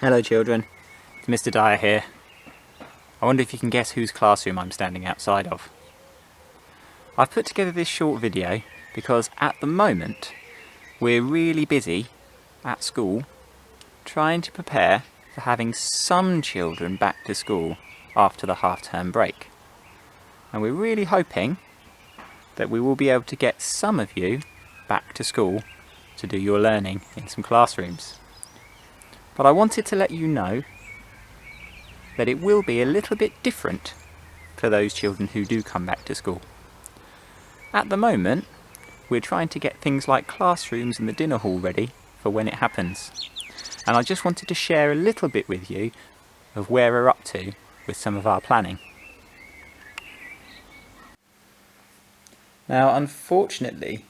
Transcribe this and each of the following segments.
Hello children, it's Mr. Dyer here. I wonder if you can guess whose classroom I'm standing outside of. I've put together this short video because at the moment we're really busy at school trying to prepare for having some children back to school after the half-term break. And we're really hoping that we will be able to get some of you back to school to do your learning in some classrooms. But I wanted to let you know that it will be a little bit different for those children who do come back to school. At the moment, we're trying to get things like classrooms and the dinner hall ready for when it happens. And I just wanted to share a little bit with you of where we're up to with some of our planning. Now, unfortunately,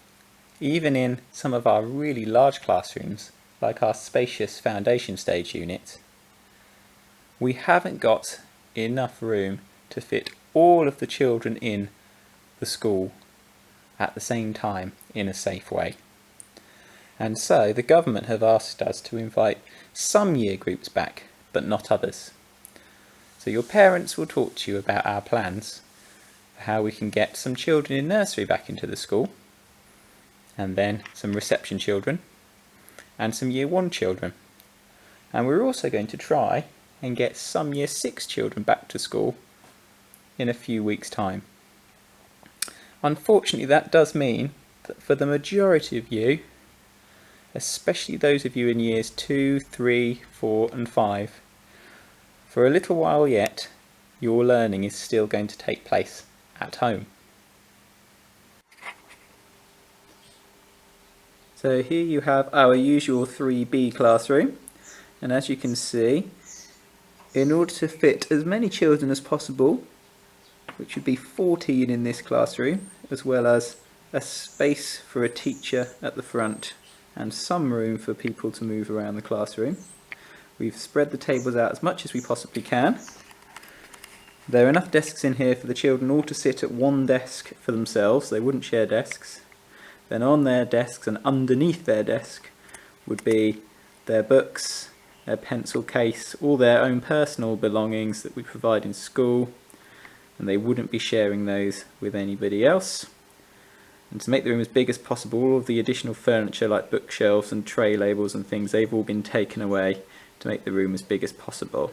even in some of our really large classrooms, like our spacious foundation stage unit, we haven't got enough room to fit all of the children in the school at the same time in a safe way. And so the government have asked us to invite some year groups back, but not others. So your parents will talk to you about our plans for how we can get some children in nursery back into the school, and then some reception children, and some year 1 children. And we're also going to try and get some year 6 children back to school in a few weeks' time. Unfortunately, that does mean that for the majority of you, especially those of you in years 2, 3, 4 and 5, for a little while yet, your learning is still going to take place at home. So here you have our usual 3B classroom, and as you can see, in order to fit as many children as possible, which would be 14 in this classroom, as well as a space for a teacher at the front and some room for people to move around the classroom, we've spread the tables out as much as we possibly can. There are enough desks in here for the children all to sit at one desk for themselves. They wouldn't share desks. Then on their desks and underneath their desk would be their books, their pencil case, all their own personal belongings that we provide in school, and they wouldn't be sharing those with anybody else. And to make the room as big as possible, all of the additional furniture like bookshelves and tray labels and things, they've all been taken away to make the room as big as possible.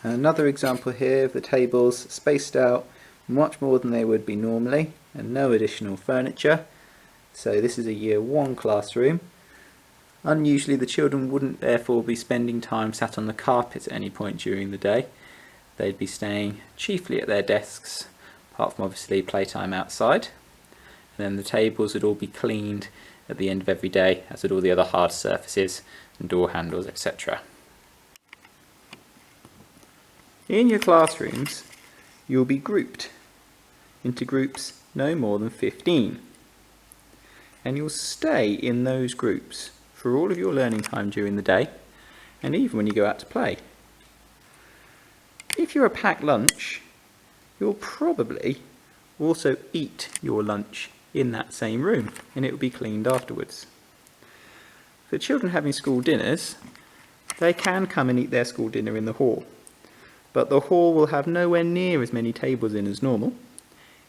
Another example here of the tables spaced out much more than they would be normally, and no additional furniture. So this is a year 1 classroom. Unusually the children wouldn't therefore be spending time sat on the carpet at any point during the day. They'd be staying chiefly at their desks, apart from obviously playtime outside. And then the tables would all be cleaned at the end of every day, as would all the other hard surfaces and door handles, etc. In your classrooms, you'll be grouped into groups no more than 15. And you'll stay in those groups for all of your learning time during the day, and even when you go out to play. If you're a packed lunch, you'll probably also eat your lunch in that same room, and it will be cleaned afterwards. For children having school dinners, they can come and eat their school dinner in the hall, but the hall will have nowhere near as many tables in as normal.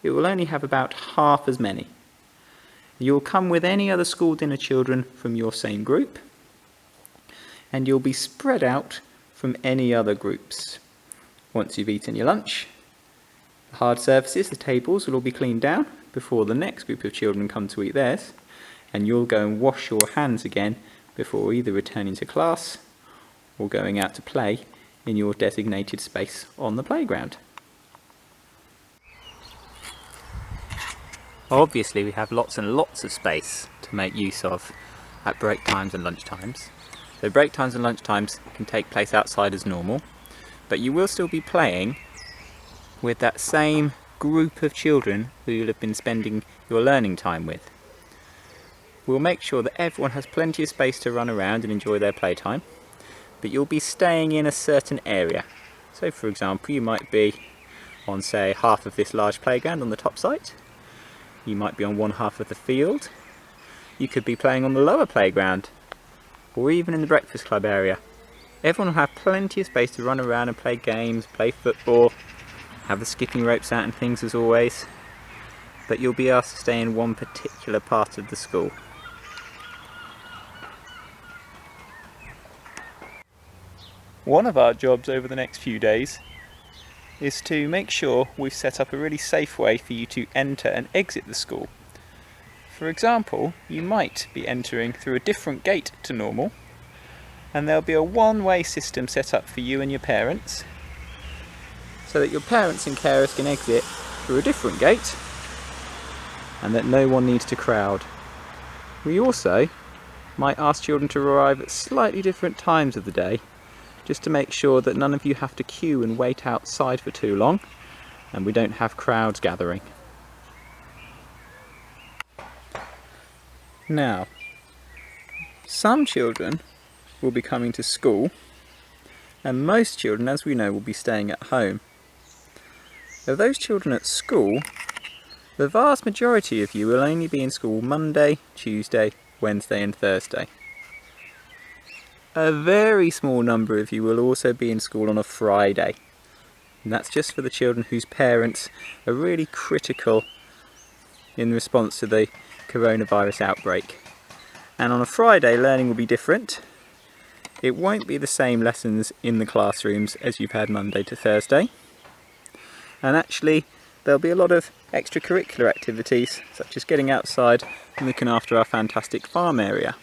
It will only have about half as many. You'll come with any other school dinner children from your same group, and you'll be spread out from any other groups. Once you've eaten your lunch, the hard surfaces, the tables, will all be cleaned down before the next group of children come to eat theirs, and you'll go and wash your hands again before either returning to class or going out to play in your designated space on the playground. Obviously we have lots and lots of space to make use of at break times and lunch times. So break times and lunch times can take place outside as normal, but you will still be playing with that same group of children who you'll have been spending your learning time with. We'll make sure that everyone has plenty of space to run around and enjoy their playtime, but you'll be staying in a certain area. So for example, you might be on, say, half of this large playground on the top site. You might be on one half of the field. you could be playing on the lower playground, or even in the breakfast club area. Everyone will have plenty of space to run around and play games, play football, have the skipping ropes out and things as always, but you'll be asked to stay in one particular part of the school. One of our jobs over the next few days is to make sure we've set up a really safe way for you to enter and exit the school. For example, you might be entering through a different gate to normal, and there'll be a one-way system set up for you and your parents, so that your parents and carers can exit through a different gate, and that no one needs to crowd. We also might ask children to arrive at slightly different times of the day, just to make sure that none of you have to queue and wait outside for too long, and we don't have crowds gathering. Now, some children will be coming to school, and most children, as we know, will be staying at home. Of those children at school, the vast majority of you will only be in school Monday, Tuesday, Wednesday and Thursday. A very small number of you will also be in school on a Friday, and that's just for the children whose parents are really critical in response to the coronavirus outbreak. And on a Friday, learning will be different. It won't be the same lessons in the classrooms as you've had Monday to Thursday, and actually there'll be a lot of extracurricular activities, such as getting outside and looking after our fantastic farm area.